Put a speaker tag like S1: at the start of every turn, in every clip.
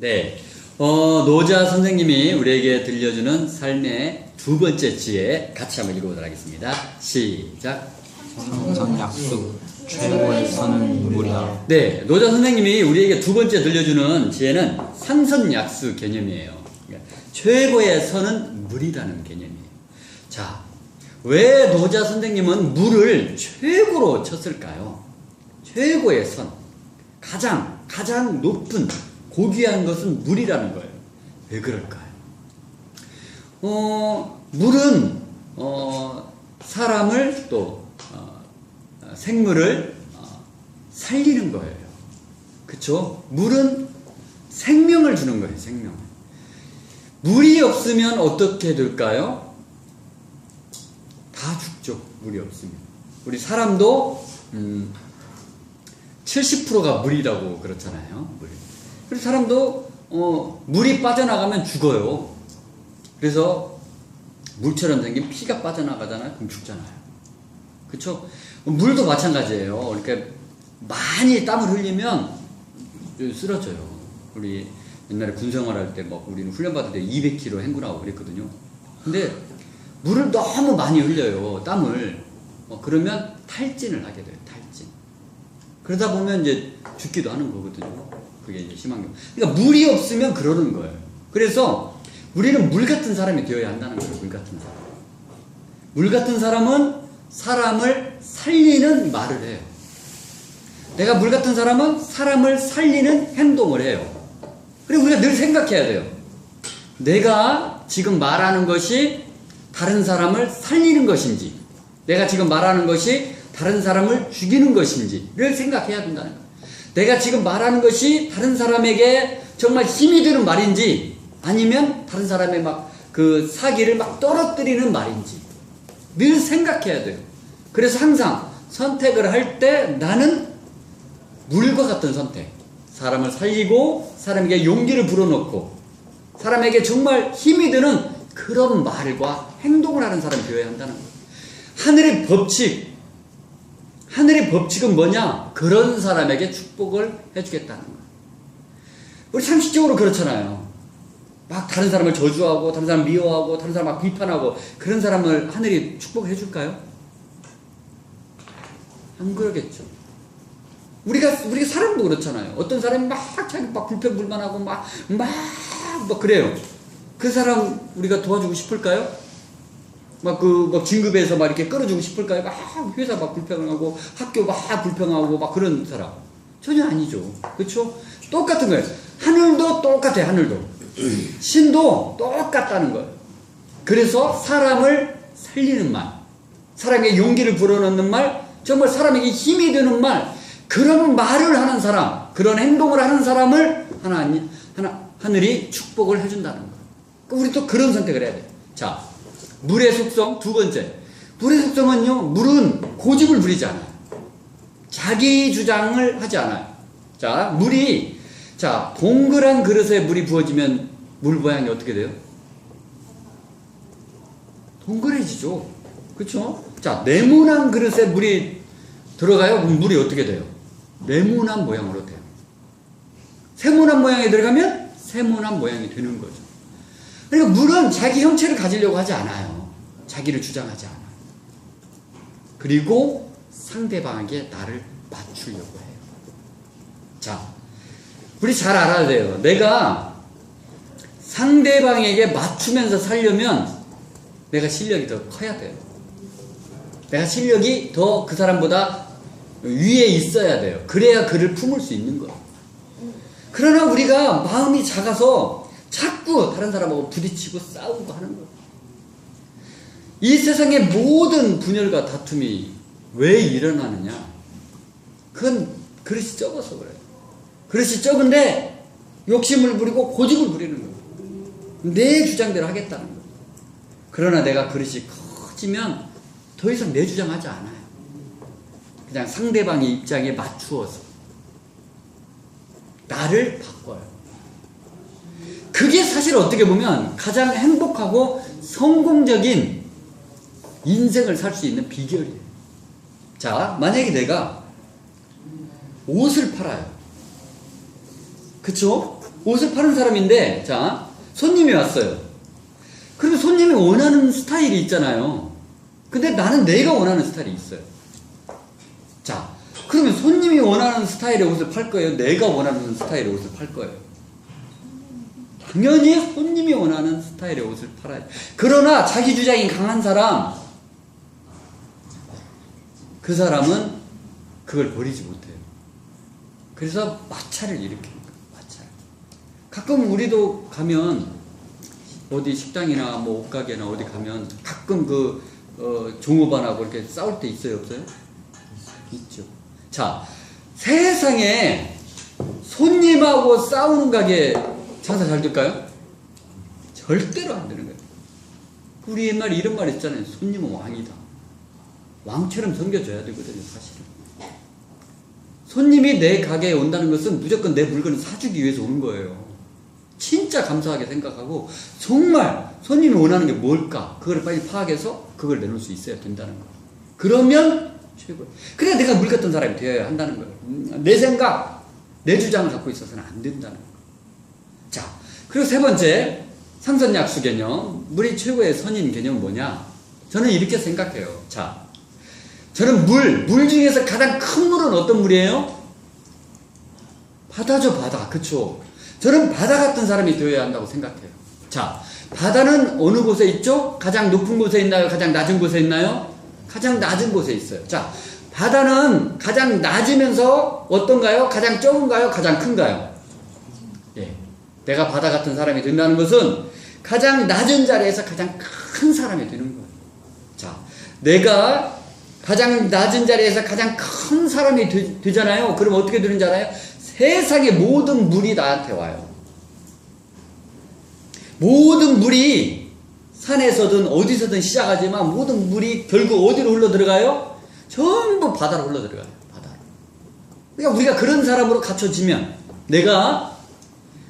S1: 네, 노자 선생님이 우리에게 들려주는 삶의 두 번째 지혜 같이 한번 읽어보도록 하겠습니다. 시작.
S2: 성전약수 최고의 선은 물이라.
S1: 네, 노자 선생님이 우리에게 두 번째 들려주는 지혜는 상선약수 개념이에요. 그러니까 최고의 선은 물이라는 개념이에요. 자, 왜 노자 선생님은 물을 최고로 쳤을까요? 최고의 선, 가장 높은 고귀한 것은 물이라는 거예요. 왜 그럴까요? 물은 사람을 또 생물을 살리는 거예요. 그쵸? 물은 생명을 주는 거예요. 생명을. 물이 없으면 어떻게 될까요? 다 죽죠. 물이 없으면. 우리 사람도 70%가 물이라고 그렇잖아요. 물. 그래서 사람도 물이 빠져나가면 죽어요. 그래서 물처럼 생긴 피가 빠져나가잖아요. 그럼 죽잖아요. 그쵸? 물도 마찬가지예요. 그러니까 많이 땀을 흘리면 쓰러져요. 우리 옛날에 군생활할 때 막 우리는 훈련받을 때 200km 행군하고 그랬거든요. 근데 물을 너무 많이 흘려요. 땀을. 그러면 탈진을 하게 돼요. 탈진. 그러다 보면 이제 죽기도 하는 거거든요. 그게 이제 심한 경우. 그러니까 물이 없으면 그러는 거예요. 그래서 우리는 물 같은 사람이 되어야 한다는 거예요. 물 같은 사람. 물 같은 사람은 사람을 살리는 말을 해요. 내가 물 같은 사람은 사람을 살리는 행동을 해요. 그리고 우리가 늘 생각해야 돼요. 내가 지금 말하는 것이 다른 사람을 살리는 것인지, 내가 지금 말하는 것이 다른 사람을 죽이는 것인지를 생각해야 된다는 거예요. 내가 지금 말하는 것이 다른 사람에게 정말 힘이 드는 말인지, 아니면 다른 사람의 막 그 사기를 막 떨어뜨리는 말인지 늘 생각해야 돼요. 그래서 항상 선택을 할 때 나는 물과 같은 선택, 사람을 살리고 사람에게 용기를 불어넣고 사람에게 정말 힘이 드는 그런 말과 행동을 하는 사람이 되어야 한다는 거예요. 하늘의 법칙은 뭐냐? 그런 사람에게 축복을 해주겠다는 거예요. 우리 상식적으로 그렇잖아요. 막 다른 사람을 저주하고 다른 사람 미워하고 다른 사람 막 비판하고 그런 사람을 하늘이 축복해 줄까요? 안 그러겠죠. 우리가 사람도 그렇잖아요. 어떤 사람이 막 자기 막 불평불만하고 막 그래요. 그 사람 우리가 도와주고 싶을까요? 막 진급해서 막 이렇게 끌어주고 싶을까요? 막 회사 막 불평하고 학교 막 불평하고 막 그런 사람 전혀 아니죠. 그렇죠? 똑같은 거예요. 하늘도 똑같아요. 하늘도 신도 똑같다는 거예요. 그래서 사람을 살리는 말, 사람에게 용기를 불어넣는 말, 정말 사람에게 힘이 되는 말, 그런 말을 하는 사람, 그런 행동을 하는 사람을 하늘이 축복을 해준다는 거예요. 그러니까 우리 또 그런 선택을 해야 돼요. 자, 물의 속성 두 번째. 물의 속성은요, 물은 고집을 부리지 않아요. 자기 주장을 하지 않아요. 자, 동그란 그릇에 물이 부어지면 물 모양이 어떻게 돼요? 동그래지죠. 그쵸? 자, 네모난 그릇에 물이 들어가요? 그럼 물이 어떻게 돼요? 네모난 모양으로 돼요. 세모난 모양에 들어가면 세모난 모양이 되는 거죠. 그러니까 물은 자기 형체를 가지려고 하지 않아요. 자기를 주장하지 않아요. 그리고 상대방에게 나를 맞추려고 해요. 자, 우리 잘 알아야 돼요. 내가 상대방에게 맞추면서 살려면 내가 실력이 더 커야 돼요. 내가 실력이 더 그 사람보다 위에 있어야 돼요. 그래야 그를 품을 수 있는 거예요. 그러나 우리가 마음이 작아서 자꾸 다른 사람하고 부딪히고 싸우고 하는 거예요. 이 세상의 모든 분열과 다툼이 왜 일어나느냐? 그건 그릇이 적어서 그래요. 그릇이 적은데 욕심을 부리고 고집을 부리는 거예요. 내 주장대로 하겠다는 거예요. 그러나 내가 그릇이 커지면 더 이상 내 주장하지 않아요. 그냥 상대방의 입장에 맞추어서 나를 바꿔요. 그게 사실 어떻게 보면 가장 행복하고 성공적인 인생을 살 수 있는 비결이에요. 자, 만약에 내가 옷을 팔아요. 그쵸? 옷을 파는 사람인데, 자, 손님이 왔어요. 그러면 손님이 원하는 스타일이 있잖아요. 근데 나는 내가 원하는 스타일이 있어요. 자, 그러면 손님이 원하는 스타일의 옷을 팔 거예요? 내가 원하는 스타일의 옷을 팔 거예요? 당연히 손님이 원하는 스타일의 옷을 팔아요. 그러나 자기 주장이 강한 사람, 그 사람은 그걸 버리지 못해요. 그래서 마찰을 일으키는 거예요. 마찰. 가끔 우리도 가면 어디 식당이나 뭐 옷가게나 어디 가면 가끔 종업원하고 이렇게 싸울 때 있어요, 없어요? 있죠. 자, 세상에 손님하고 싸우는 가게 장사 잘 될까요? 절대로 안 되는 거예요. 우리 옛날에 이런 말 있잖아요. 손님은 왕이다. 왕처럼 섬겨줘야 되거든요, 사실은. 손님이 내 가게에 온다는 것은 무조건 내 물건을 사주기 위해서 오는 거예요. 진짜 감사하게 생각하고 정말 손님이 원하는 게 뭘까? 그걸 빨리 파악해서 그걸 내놓을 수 있어야 된다는 거예요. 그러면 최고예요. 그래야 내가 물 같은 사람이 되어야 한다는 거예요. 내 생각, 내 주장을 갖고 있어서는 안 된다는 거예요. 자, 그리고 세 번째, 상선약수 개념. 물이 최고의 선인 개념은 뭐냐? 저는 이렇게 생각해요. 자, 저는 물 중에서 가장 큰 물은 어떤 물이에요? 바다죠, 바다. 그쵸? 저는 바다 같은 사람이 되어야 한다고 생각해요. 자, 바다는 어느 곳에 있죠? 가장 높은 곳에 있나요? 가장 낮은 곳에 있나요? 가장 낮은 곳에 있어요. 자, 바다는 가장 낮으면서 어떤가요? 가장 적은가요? 가장 큰가요? 예. 내가 바다 같은 사람이 된다는 것은 가장 낮은 자리에서 가장 큰 사람이 되는 거예요. 자, 내가 가장 낮은 자리에서 가장 큰 사람이 되잖아요. 그럼 어떻게 되는지 알아요? 세상의 모든 물이 나한테 와요. 모든 물이 산에서든 어디서든 시작하지만 모든 물이 결국 어디로 흘러 들어가요? 전부 바다로 흘러 들어가요. 바다로. 그러니까 우리가 그런 사람으로 갖춰지면 내가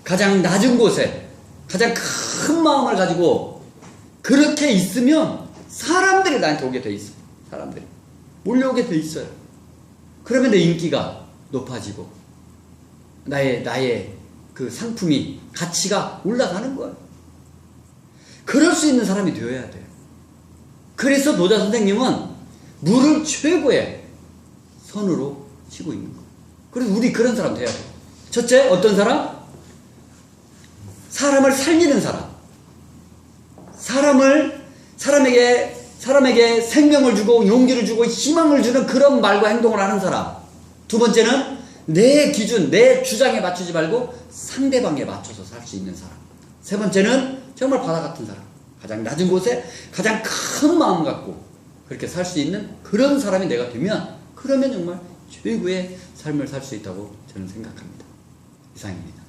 S1: 가장 낮은 곳에 가장 큰 마음을 가지고 그렇게 있으면 사람들이 나한테 오게 돼 있어요. 사람들이 몰려오게 돼 있어요. 그러면 내 인기가 높아지고 나의 그 상품이 가치가 올라가는 거예요. 그럴 수 있는 사람이 되어야 돼요. 그래서 노자 선생님은 물을 최고의 선으로 치고 있는 거예요. 그래서 우리 그런 사람 돼야 돼요. 첫째, 어떤 사람? 사람을 살리는 사람. 사람에게 생명을 주고 용기를 주고 희망을 주는 그런 말과 행동을 하는 사람. 두 번째는 내 기준, 내 주장에 맞추지 말고 상대방에 맞춰서 살 수 있는 사람. 세 번째는 정말 바다 같은 사람. 가장 낮은 곳에 가장 큰 마음 갖고 그렇게 살 수 있는 그런 사람이 내가 되면 그러면 정말 최고의 삶을 살 수 있다고 저는 생각합니다. 이상입니다.